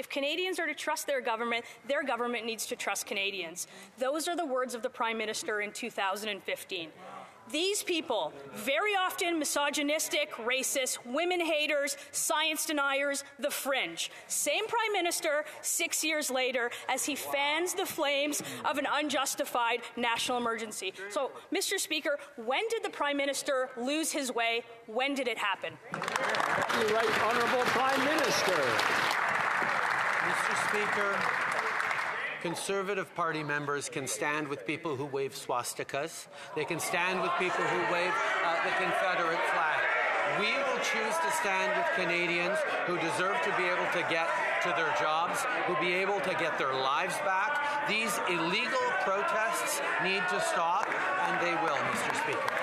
If Canadians are to trust their government needs to trust Canadians. Those are the words of the Prime Minister in 2015. These people, very often misogynistic, racist, women haters, science deniers, the fringe. Same Prime Minister 6 years later as he fans the flames of an unjustified national emergency. So, Mr. Speaker, when did the Prime Minister lose his way? When did it happen? The Right Honourable Prime Minister. Mr. Speaker, Conservative Party members can stand with people who wave swastikas. They can stand with people who wave the Confederate flag. We will choose to stand with Canadians who deserve to be able to get to their jobs, who be able to get their lives back. These illegal protests need to stop, and they will, Mr. Speaker.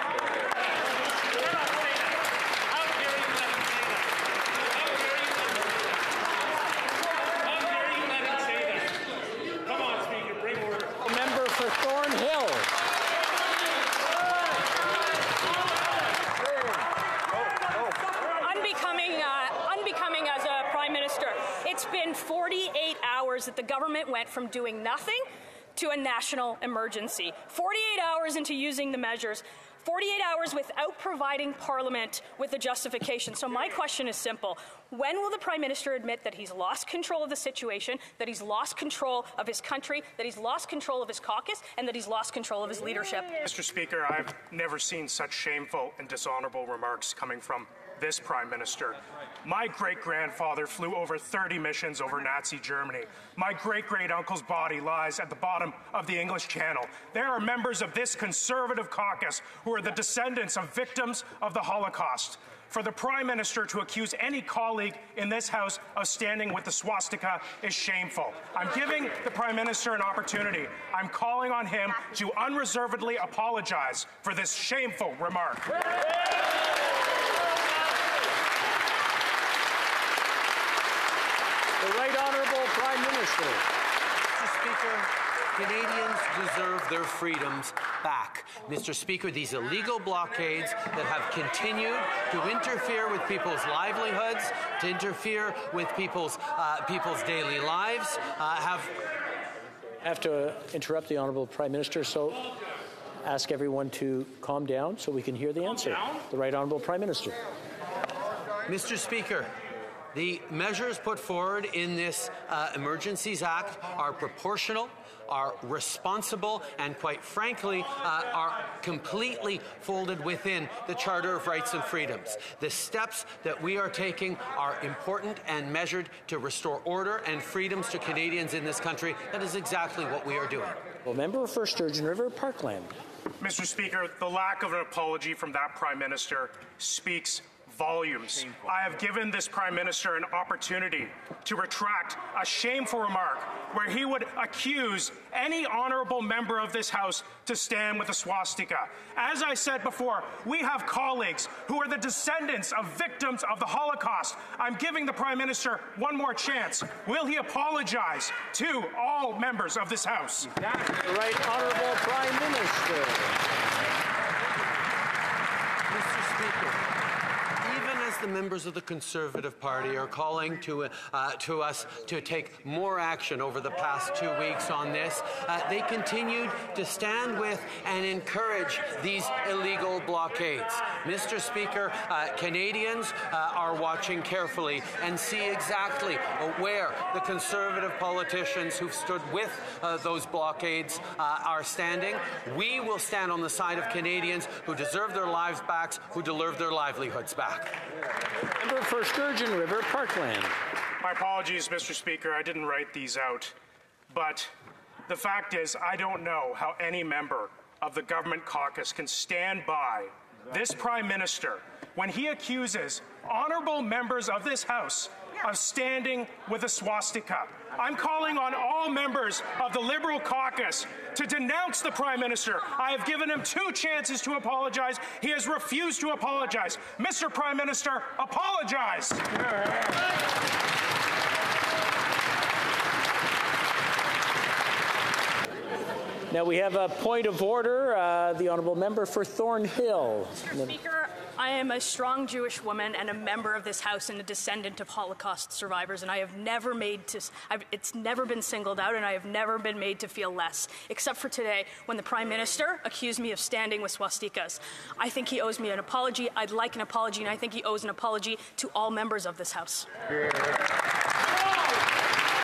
It's been 48 hours that the government went from doing nothing to a national emergency. 48 hours into using the measures. 48 hours without providing Parliament with a justification. So my question is simple. When will the Prime Minister admit that he's lost control of the situation, that he's lost control of his country, that he's lost control of his caucus, and that he's lost control of his leadership? Mr. Speaker, I've never seen such shameful and dishonourable remarks coming from this Prime Minister. My great-grandfather flew over 30 missions over Nazi Germany. My great-great-uncle's body lies at the bottom of the English Channel. There are members of this Conservative caucus who are the descendants of victims of the Holocaust. For the Prime Minister to accuse any colleague in this House of standing with the swastika is shameful. I'm giving the Prime Minister an opportunity. I'm calling on him to unreservedly apologize for this shameful remark. The Right Honourable Prime Minister. Mr. Speaker, Canadians deserve their freedoms back. Mr. Speaker, these illegal blockades that have continued to interfere with people's livelihoods, to interfere with people's daily lives, I have to interrupt the Honourable Prime Minister, so ask everyone to calm down so we can hear the answer. The Right Honourable Prime Minister. Mr. Speaker, the measures put forward in this Emergencies Act are proportional, are responsible, and quite frankly, are completely folded within the Charter of Rights and Freedoms. The steps that we are taking are important and measured to restore order and freedoms to Canadians in this country. That is exactly what we are doing. Well, member for Sturgeon River Parkland. Mr. Speaker, the lack of an apology from that Prime Minister speaks volumes. I have given this Prime Minister an opportunity to retract a shameful remark where he would accuse any honourable member of this House to stand with a swastika. As I said before, we have colleagues who are the descendants of victims of the Holocaust. I'm giving the Prime Minister one more chance. Will he apologize to all members of this House? The Right Honourable Prime Minister. Mr. Speaker, the members of the Conservative Party are calling to us to take more action over the past 2 weeks on this. They continued to stand with and encourage these illegal blockades. Mr. Speaker, Canadians are watching carefully and see exactly where the Conservative politicians who've stood with those blockades are standing. We will stand on the side of Canadians who deserve their lives back, who deserve their livelihoods back. Member for Sturgeon River Parkland. My apologies, Mr. Speaker. I didn't write these out. But the fact is, I don't know how any member of the government caucus can stand by this Prime Minister when he accuses honourable members of this House of standing with a swastika. I'm calling on all members of the Liberal caucus to denounce the Prime Minister. I have given him 2 chances to apologize. He has refused to apologize. Mr. Prime Minister, apologize. Now we have a point of order. The Honourable Member for Thornhill. Mr. Speaker, I am a strong Jewish woman and a member of this House and a descendant of Holocaust survivors, and I have never it's never been singled out, and I have never been made to feel less, except for today when the Prime Minister accused me of standing with swastikas. I think he owes me an apology. I'd like an apology, and I think he owes an apology to all members of this House. Yeah.